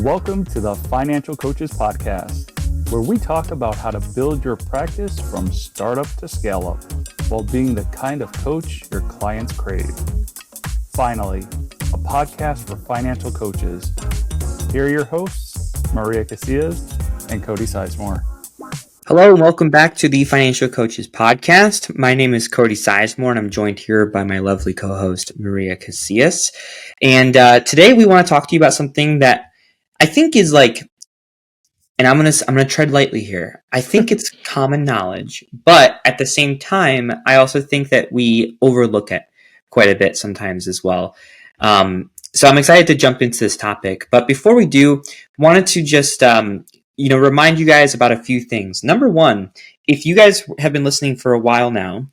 Welcome to the Financial Coaches Podcast, where we talk about how to build your practice from startup to scale up while being the kind of coach your clients crave. Finally, a podcast for financial coaches. Here are your hosts, Maria Casillas and Cody Sizemore. Hello, and welcome back to the Financial Coaches Podcast. My name is Cody Sizemore, and I'm joined here by my lovely co-host, Maria Casillas. And today we want to talk to you about something that I think is and I'm gonna tread lightly here. I think it's common knowledge, but at the same time, I also think that we overlook it quite a bit sometimes as well. So I'm excited to jump into this topic. But before we do, wanted to just remind you guys about a few things. Number one, if you guys have been listening for a while now,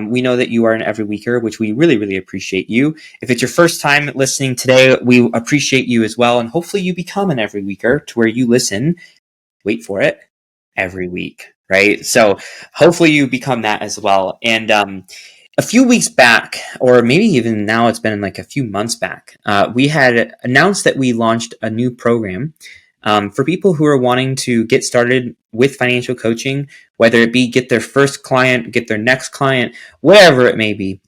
we know that you are an every weeker, which we really, really appreciate you. If it's your first time listening today, we appreciate you as well. And hopefully you become an every weeker to where you listen, wait for it, every week, right? So hopefully you become that as well. And a few weeks back, or maybe even now it's been like a few months back, we had announced that we launched a new program for people who are wanting to get started with financial coaching, whether it be get their first client, get their next client, whatever it may be.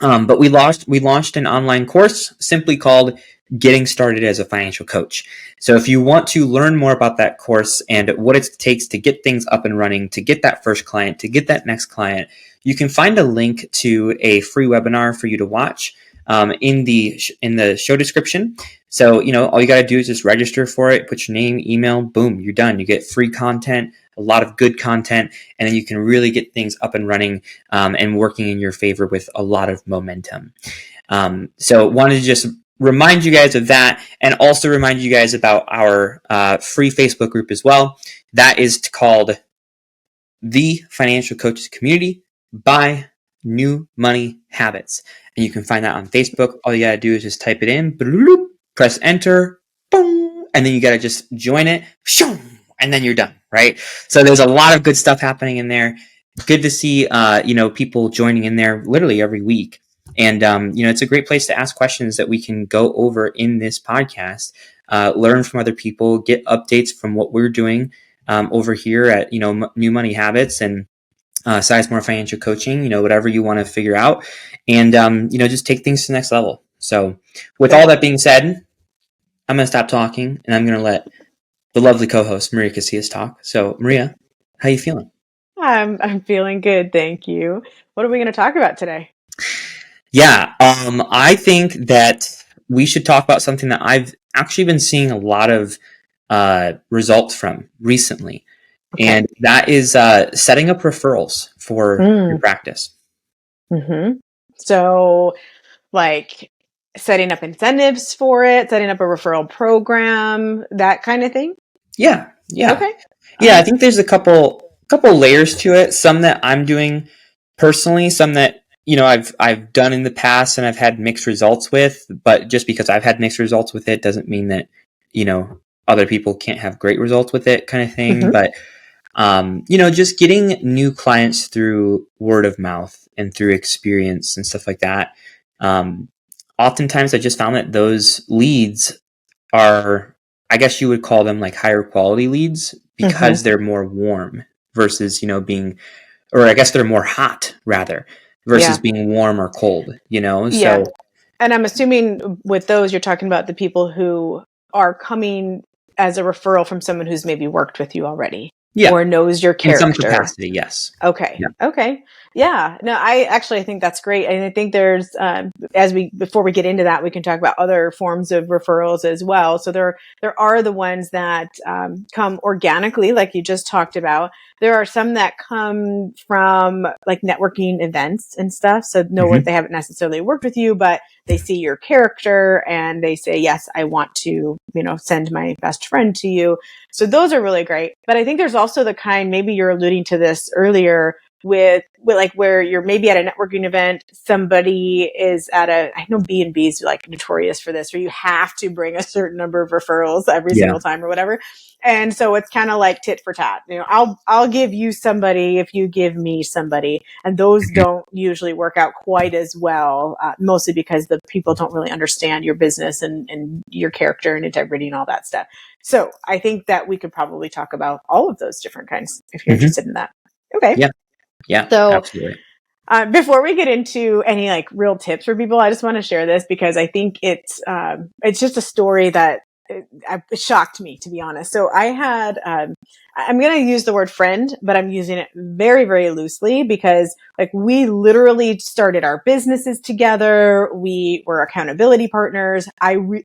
But we launched an online course simply called Getting Started as a Financial Coach. So if you want to learn more about that course and what it takes to get things up and running, to get that first client, to get that next client, you can find a link to a free webinar for you to watch in the show description. So, all you got to do is just register for it, put your name, email, boom, you're done. You get free content, a lot of good content, and then you can really get things up and running and working in your favor with a lot of momentum. So wanted to just remind you guys of that, and also remind you guys about our free Facebook group as well. That is called The Financial Coaches Community by New Money Habits. And you can find that on Facebook. All you got to do is just type it in, press enter, boom, and then you got to just join it, and then you're done, right? So there's a lot of good stuff happening in there. Good to see, people joining in there literally every week. And, it's a great place to ask questions that we can go over in this podcast, learn from other people, get updates from what we're doing over here at, New Money Habits and Sizemore Financial Coaching, whatever you want to figure out, and, just take things to the next level. So with all that being said, I'm going to stop talking and I'm going to let the lovely co-host Maria Casillas talk. So Maria, how are you feeling? I'm feeling good, thank you. What are we going to talk about today? Yeah, I think that we should talk about something that I've actually been seeing a lot of results from recently. Okay. And that is setting up referrals for your practice. Mm-hmm. So setting up incentives for it, setting up a referral program, that kind of thing? Yeah. Okay. Yeah, I think there's a couple layers to it. Some that I'm doing personally, some that I've done in the past and I've had mixed results with, but just because I've had mixed results with it doesn't mean that, other people can't have great results with it kind of thing. Mm-hmm. But, just getting new clients through word of mouth and through experience and stuff like that. Oftentimes I just found that those leads are, I guess you would call them like higher quality leads because mm-hmm. they're more warm versus, or I guess they're more hot rather. Versus being warm or cold, Yeah. So, and I'm assuming with those, you're talking about the people who are coming as a referral from someone who's maybe worked with you already. Yeah. Or knows your character. In some capacity, yes. Okay. Yeah. Okay. Yeah. No, I think that's great. And I think there's, before we get into that, we can talk about other forms of referrals as well. So there are the ones that come organically, like you just talked about. There are some that come from like networking events and stuff. So mm-hmm. They haven't necessarily worked with you, but they see your character and they say, yes, I want to, send my best friend to you. So those are really great. But I think there's also the kind, maybe you're alluding to this earlier, with like where you're maybe at a networking event, somebody is at I know B&B's like notorious for this, where you have to bring a certain number of referrals every Yeah. single time or whatever. And so it's kind of like tit for tat. I'll give you somebody if you give me somebody, and those don't usually work out quite as well, mostly because the people don't really understand your business and your character and integrity and all that stuff. So I think that we could probably talk about all of those different kinds if you're interested in that. Okay. Yeah. Yeah, So absolutely. before we get into any like real tips for people, I just want to share this because I think it's just a story that it shocked me, to be honest. So I had, I'm going to use the word friend, but I'm using it very, very loosely because like we literally started our businesses together. We were accountability partners.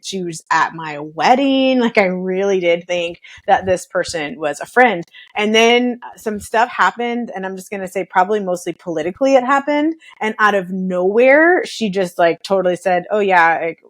She was at my wedding. Like I really did think that this person was a friend. And then some stuff happened, and I'm just going to say probably mostly politically it happened. And out of nowhere, she just like totally said, oh yeah, like,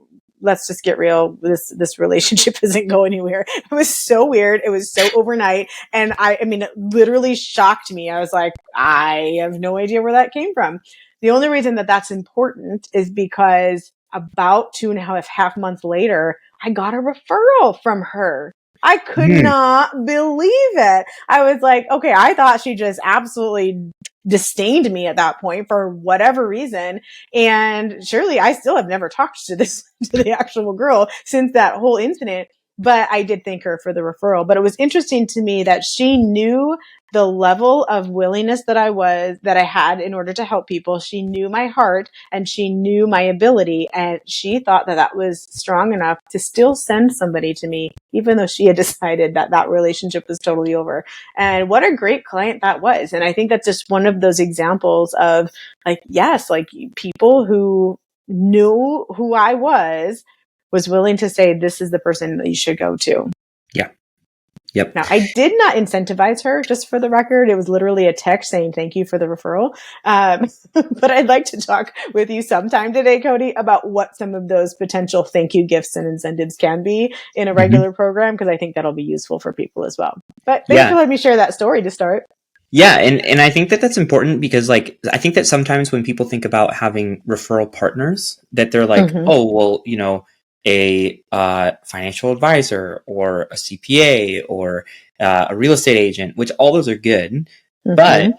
let's just get real. This relationship isn't going anywhere. It was so weird. It was so overnight. And I mean, it literally shocked me. I was like, I have no idea where that came from. The only reason that that's important is because about 2.5 months later, I got a referral from her. I could not believe it. I was like, okay, I thought she just absolutely disdained me at that point for whatever reason. And surely I still have never talked to the actual girl since that whole incident. But I did thank her for the referral. But it was interesting to me that she knew the level of willingness that I had in order to help people. She knew my heart and she knew my ability. And she thought that that was strong enough to still send somebody to me, even though she had decided that that relationship was totally over. And what a great client that was. And I think that's just one of those examples of like, yes, like people who knew who I was willing to say, this is the person that you should go to. Yeah. Yep. Now, I did not incentivize her, just for the record. It was literally a text saying, thank you for the referral. But I'd like to talk with you sometime today, Cody, about what some of those potential thank you gifts and incentives can be in a regular program, because I think that'll be useful for people as well. But thanks for letting me share that story to start. Yeah, and I think that that's important because, like, I think that sometimes when people think about having referral partners, that they're like, oh, well, you know, a financial advisor or a CPA or a real estate agent, which all those are good. But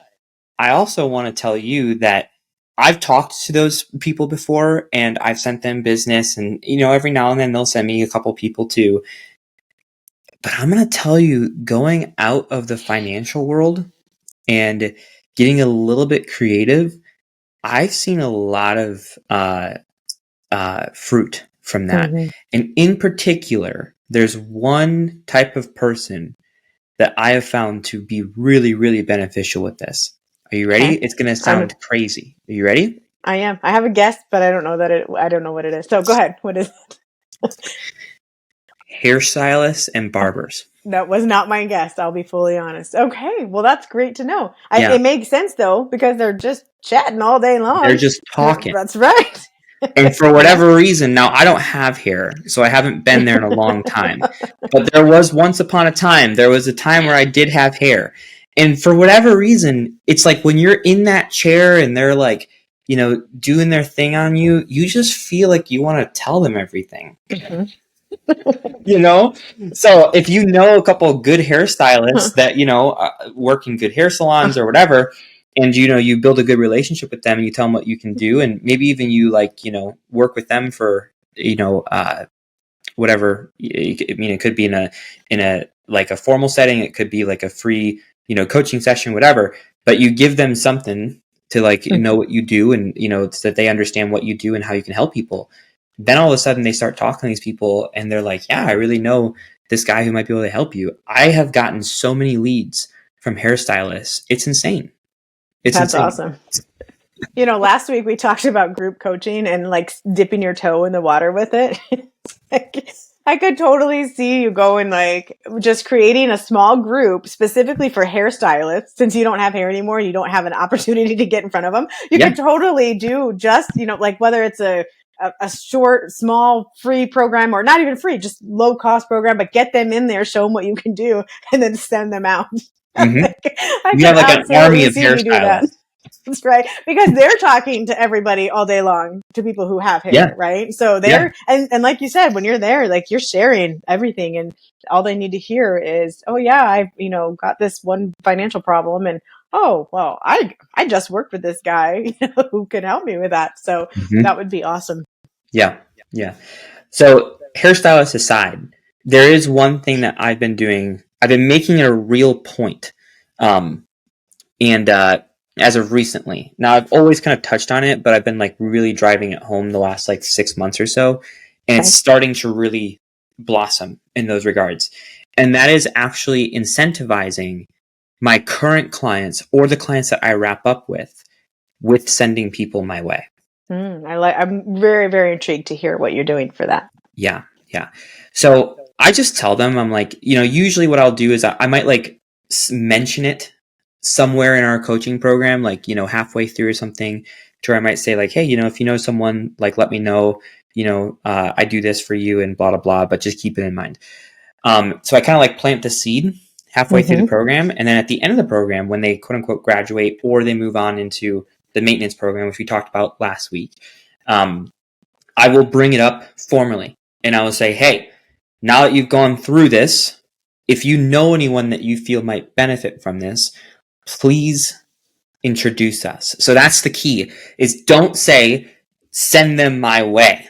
I also want to tell you that I've talked to those people before and I've sent them business, and, you know, every now and then they'll send me a couple people too. But I'm going to tell you, going out of the financial world and getting a little bit creative, I've seen a lot of fruit from that. And in particular, there's one type of person that I have found to be really, really beneficial with this. Are you ready? Okay. It's going to sound crazy. Are you ready? I am. I have a guess, but I don't know what it is. So go ahead. What is it? Hairstylists and barbers. That was not my guess. I'll be fully honest. Okay. Well, that's great to know. It makes sense though, because they're just chatting all day long. They're just talking. That's right. And for whatever reason, now I don't have hair, so I haven't been there in a long time. But there was once upon a time, there was a time where I did have hair. And for whatever reason, it's like when you're in that chair and they're like, you know, doing their thing on you, you just feel like you want to tell them everything. You know? So if you know a couple of good hairstylists that, you know, work in good hair salons or whatever, and, you know, you build a good relationship with them and you tell them what you can do, and maybe even you, like, you know, work with them for, you know, whatever. I mean, it could be in a like a formal setting. It could be like a free, you know, coaching session, whatever, but you give them something to, like, know what you do, and, you know, so that they understand what you do and how you can help people. Then all of a sudden they start talking to these people and they're like, yeah, I really know this guy who might be able to help you. I have gotten so many leads from hairstylists. It's insane. That's awesome. You know, last week we talked about group coaching and like dipping your toe in the water with it. I could totally see you going, like, just creating a small group specifically for hairstylists, since you don't have hair anymore and you don't have an opportunity to get in front of them. You could totally do just, you know, like whether it's a short, small, free program, or not even free, just low cost program, but get them in there, show them what you can do, and then send them out. Mm-hmm. I You can have like an army absolutely of see me do that. hairstylists. That's right. Because they're talking to everybody all day long, to people who have Yeah. hair, right? So Yeah. and like you said, when you're there, like you're sharing everything and all they need to hear is, oh yeah, I've, got this one financial problem and oh, well, I just worked with this guy who can help me with that. So Mm-hmm. that would be awesome. Yeah. Yeah. So hairstylist aside, there is one thing that I've been doing. I've been making it a real point. And as of recently, now I've always kind of touched on it, but I've been like really driving it home the last like 6 months or so. And Okay. it's starting to really blossom in those regards. And that is actually incentivizing my current clients or the clients that I wrap up with sending people my way. I'm very, very intrigued to hear what you're doing for that. Yeah. Yeah. So I just tell them, I'm like, usually what I'll do is I might like mention it somewhere in our coaching program, like, halfway through or something, to where I might say like, hey, if you know someone, like, let me know, I do this for you and blah, blah, blah, but just keep it in mind. So I kind of like plant the seed halfway through the program. And then at the end of the program, when they quote unquote graduate or they move on into the maintenance program, which we talked about last week, I will bring it up formally and I will say, hey, now that you've gone through this, if you know anyone that you feel might benefit from this, please introduce us. So that's the key, is don't say, send them my way.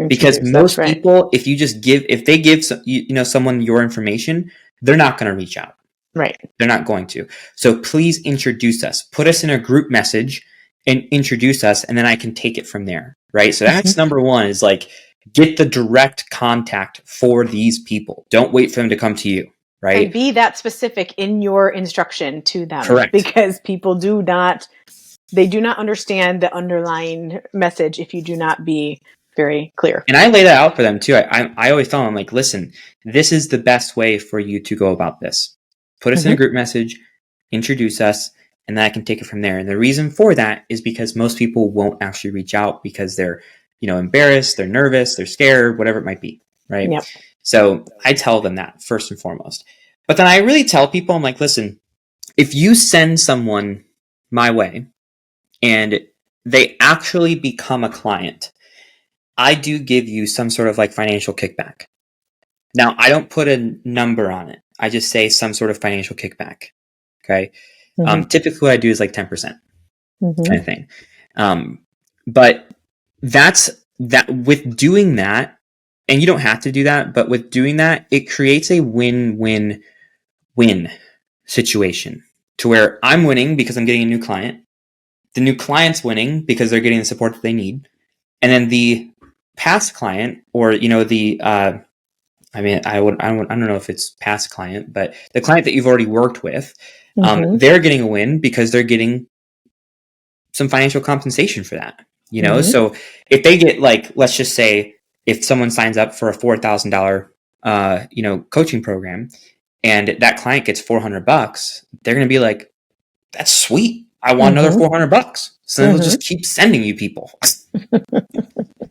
Because That's most right. people, if they give someone your information, they're not going to reach out. Right. They're not going to. So please introduce us. Put us in a group message and introduce us, and then I can take it from there. Right. So that's number one, is like, get the direct contact for these people. Don't wait for them to come to you. Right. And be that specific in your instruction to them. Correct. Because people do not understand the underlying message if you do not be very clear. And I lay that out for them too. I always tell them, like, listen, this is the best way for you to go about this. Put us in a group message, introduce us, and then I can take it from there. And the reason for that is because most people won't actually reach out because they're, embarrassed, they're nervous, they're scared, whatever it might be. Right. Yep. So I tell them that first and foremost. But then I really tell people, I'm like, listen, if you send someone my way and they actually become a client, I do give you some sort of like financial kickback. Now, I don't put a number on it. I just say some sort of financial kickback. Okay. Typically what I do is like 10% kind of thing. But that's that. With doing that, and you don't have to do that, but with doing that, it creates a win-win-win situation to where I'm winning because I'm getting a new client. The new client's winning because they're getting the support that they need. And then the past client, or I don't know if it's past client, but the client that you've already worked with, they're getting a win because they're getting some financial compensation for that. So if they get, like, let's just say if someone signs up for a $4,000 coaching program and that client gets $400, they're going to be like, that's sweet. I want another $400. So then they'll just keep sending you people.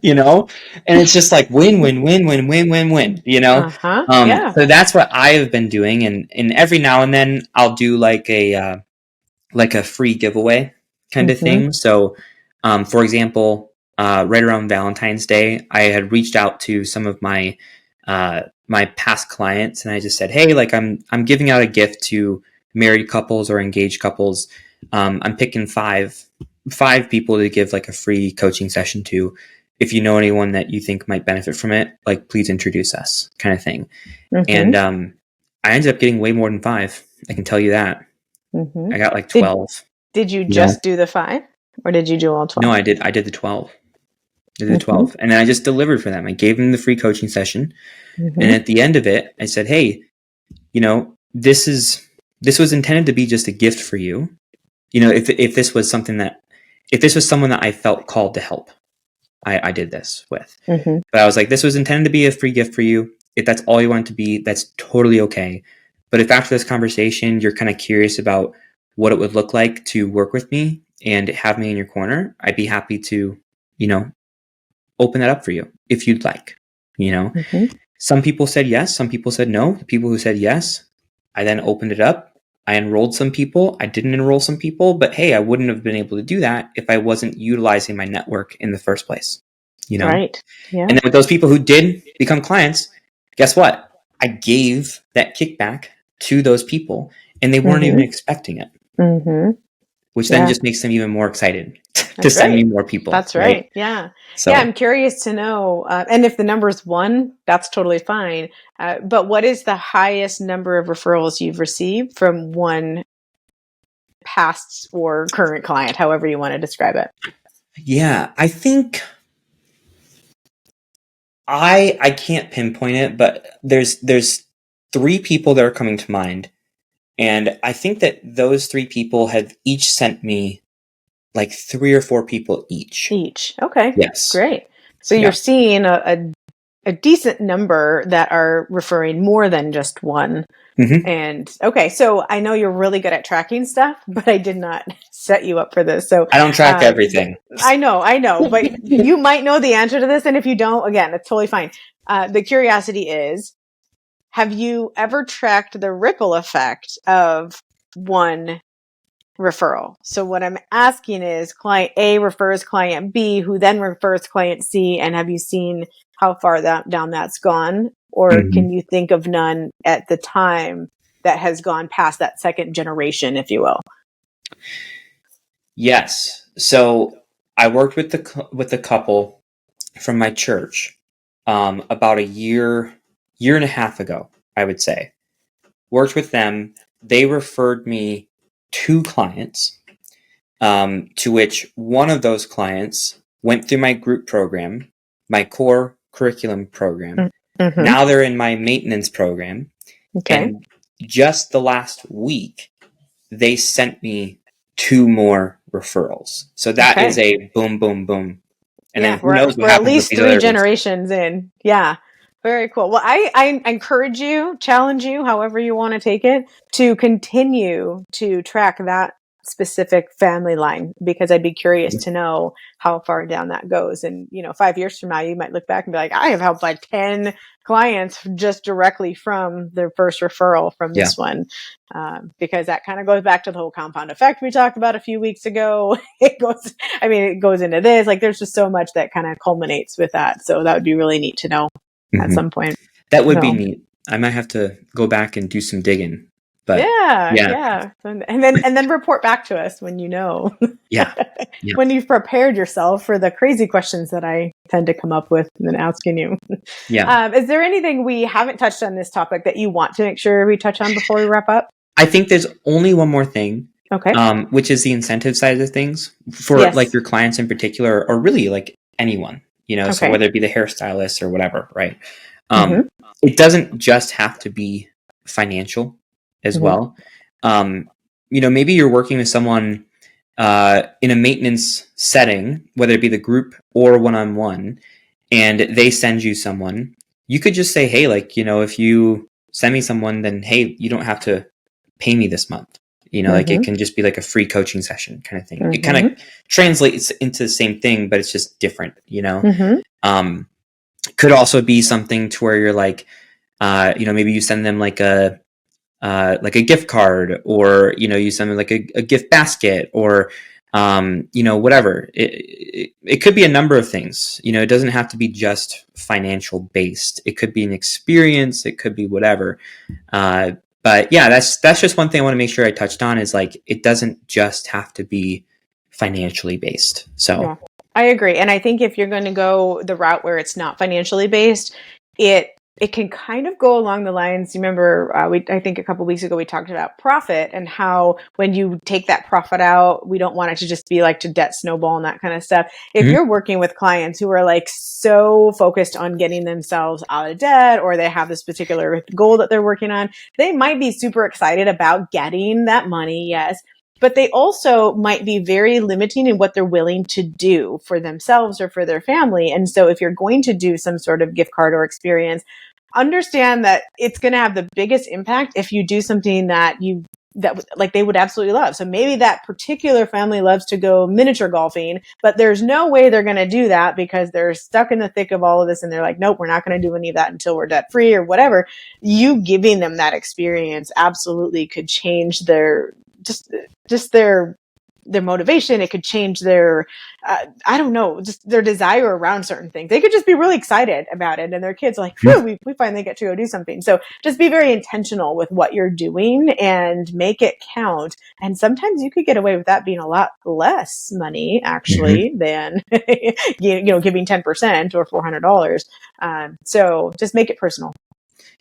And it's just like win, win, win, win, win, win, win, Yeah. So that's what I've been doing. And every now and then I'll do like a free giveaway kind of thing. So, for example, right around Valentine's Day, I had reached out to some of my past clients and I just said, hey, like I'm giving out a gift to married couples or engaged couples. I'm picking five people to give like a free coaching session to. If you know anyone that you think might benefit from it, like, please introduce us, kind of thing. And I ended up getting way more than 5. I can tell you that. I got like 12. Did you just do the 5 or did you do all 12? No, I did the 12. I did the 12. And then I just delivered for them. I gave them the free coaching session. And at the end of it, I said, hey, this was intended to be just a gift for you. If this was someone that I felt called to help, I did this with. But I was like, this was intended to be a free gift for you. If that's all you want it to be, that's totally okay. But if after this conversation, you're kind of curious about what it would look like to work with me and have me in your corner, I'd be happy to, open that up for you if you'd like. Some people said yes. Some people said no. The people who said yes, I then opened it up I enrolled some people. I didn't enroll some people, but hey, I wouldn't have been able to do that if I wasn't utilizing my network in the first place, you know? Right. Yeah. And then with those people who did become clients, guess what? I gave that kickback to those people and they weren't even expecting it, which then just makes them even more excited to That's send me right. more people. That's right. Yeah. So, Yeah. I'm curious to know. And if the number's 1, that's totally fine. But what is the highest number of referrals you've received from one past or current client, however you want to describe it? yeah, I think I can't pinpoint it, but there's 3 people that are coming to mind. And I think that those 3 people have each sent me like 3 or 4 people each. Okay. Yes. Great. So you're seeing a decent number that are referring more than just one. And okay, so I know you're really good at tracking stuff, but I did not set you up for this. So I don't track everything. I know, but you might know the answer to this. And if you don't, again, it's totally fine. The curiosity is, have you ever tracked the ripple effect of one referral? So what I'm asking is, client A refers client B, who then refers client C, and have you seen how far down that's gone? Or can you think of none at the time that has gone past that second generation, if you will? Yes. So I worked with the couple from my church about a year and a half ago, I would say. Worked with them. They referred me 2 clients, to which one of those clients went through my group program, my core curriculum program. Now they're in my maintenance program. Okay. And just the last week, they sent me 2 more referrals. So that is a boom, boom, boom. And then who knows what we're at happens with least these 3 other ones. generations in. Yeah. Very cool. Well, I encourage you, challenge you, however you want to take it, to continue to track that specific family line, because I'd be curious to know how far down that goes. And, 5 years from now, you might look back and be like, I have helped like 10 clients just directly from their first referral from this one. Because that kind of goes back to the whole compound effect we talked about a few weeks ago. It goes into this, like there's just so much that kind of culminates with that. So that would be really neat to know at some point. That would be neat. I might have to go back and do some digging. But yeah. And then report back to us when you know. When you've prepared yourself for the crazy questions that I tend to come up with and then asking you. Is there anything we haven't touched on this topic that you want to make sure we touch on before we wrap up? I think there's only one more thing. Okay. Which is the incentive side of things for like your clients in particular, or really like anyone, so whether it be the hairstylist or whatever, right? It doesn't just have to be financial as well. Maybe you're working with someone in a maintenance setting, whether it be the group or one-on-one, and they send you someone. You could just say, hey, like, if you send me someone, then hey, you don't have to pay me this month. Like it can just be like a free coaching session kind of thing. It kind of translates into the same thing, but it's just different, Could also be something to where you're like, maybe you send them like a gift card, or, you send them like a gift basket, or, whatever. It could be a number of things. It doesn't have to be just financial based. It could be an experience. It could be whatever. But yeah, that's just one thing I want to make sure I touched on, is like, it doesn't just have to be financially based. So I agree. And I think if you're going to go the route where it's not financially based, it can kind of go along the lines. You remember, I think a couple of weeks ago, we talked about profit, and how when you take that profit out, we don't want it to just be like to debt snowball and that kind of stuff. If you're working with clients who are like so focused on getting themselves out of debt, or they have this particular goal that they're working on, they might be super excited about getting that money. Yes. But they also might be very limiting in what they're willing to do for themselves or for their family. And so if you're going to do some sort of gift card or experience, understand that it's going to have the biggest impact if you do something that you like they would absolutely love. So maybe that particular family loves to go miniature golfing, but there's no way they're going to do that because they're stuck in the thick of all of this. And they're like, nope, we're not going to do any of that until we're debt free or whatever. You giving them that experience absolutely could change their, just their motivation. It could change their, I don't know, just their desire around certain things. They could just be really excited about it. And their kids are like, phew, we finally get to go do something. So just be very intentional with what you're doing and make it count. And sometimes you could get away with that being a lot less money actually than, giving 10% or $400. So just make it personal.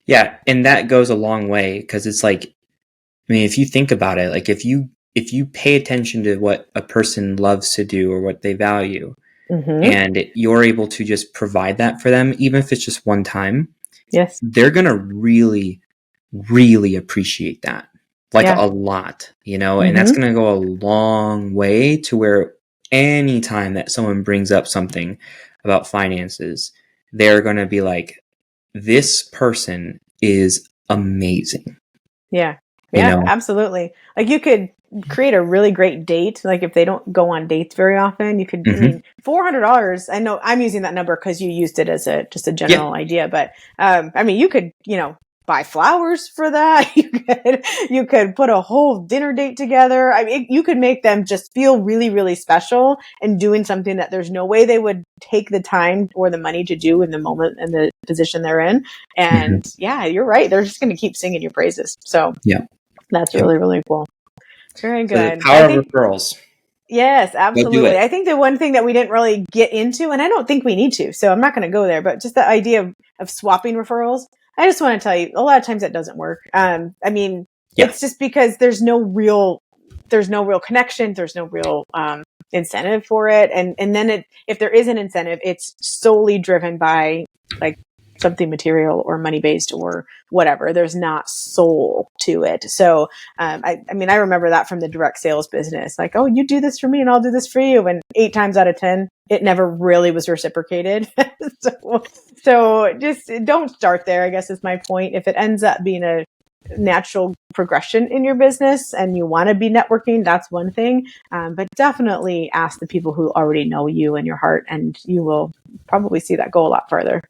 Yeah. And that goes a long way because it's like, I mean, if you think about it, like if you pay attention to what a person loves to do or what they value, and you're able to just provide that for them, even if it's just one time, yes, they're going to really, really appreciate that. Like a lot, and that's going to go a long way to where anytime that someone brings up something about finances, they're going to be like, this person is amazing. Yeah. Yeah, absolutely. Like you could create a really great date. Like if they don't go on dates very often, you could, I mean, $400. I know I'm using that number because you used it as just a general idea, but, I mean, you could, buy flowers for that. You could put a whole dinner date together. I mean, you could make them just feel really, really special and doing something that there's no way they would take the time or the money to do in the moment and the position they're in. And yeah, you're right. They're just going to keep singing your praises. So that's really, really cool. Very good. The power of referrals. Yes, absolutely. I think the one thing that we didn't really get into, and I don't think we need to, so I'm not going to go there, but just the idea of swapping referrals. I just want to tell you, a lot of times that doesn't work. I mean, it's just because there's no real connection. There's no real incentive for it. And then if there is an incentive, it's solely driven by like something material or money based or whatever. There's not soul to it. So, I mean, I remember that from the direct sales business, like, oh, you do this for me and I'll do this for you. And 8 times out of 10, it never really was reciprocated. So just don't start there, I guess is my point. If it ends up being a natural progression in your business and you want to be networking, that's one thing. But definitely ask the people who already know you and your heart, and you will probably see that go a lot further.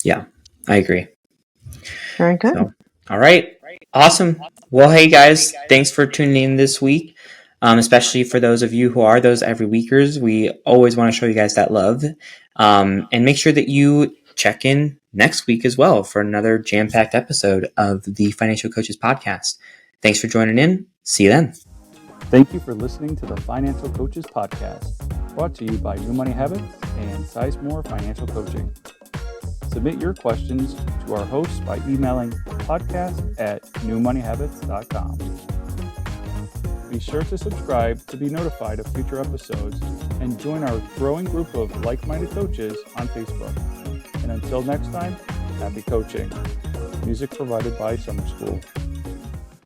Yeah, I agree. Very good. So, all right. Awesome. Well, hey guys, thanks for tuning in this week. Especially for those of you who are those every weekers, we always want to show you guys that love. And make sure that you check in next week as well for another jam-packed episode of the Financial Coaches Podcast. Thanks for joining in. See you then. Thank you for listening to the Financial Coaches Podcast, brought to you by New Money Habits and Sizemore Financial Coaching. Submit your questions to our hosts by emailing podcast@newmoneyhabits.com. Be sure to subscribe to be notified of future episodes and join our growing group of like-minded coaches on Facebook. And until next time, happy coaching. Music provided by Summer School.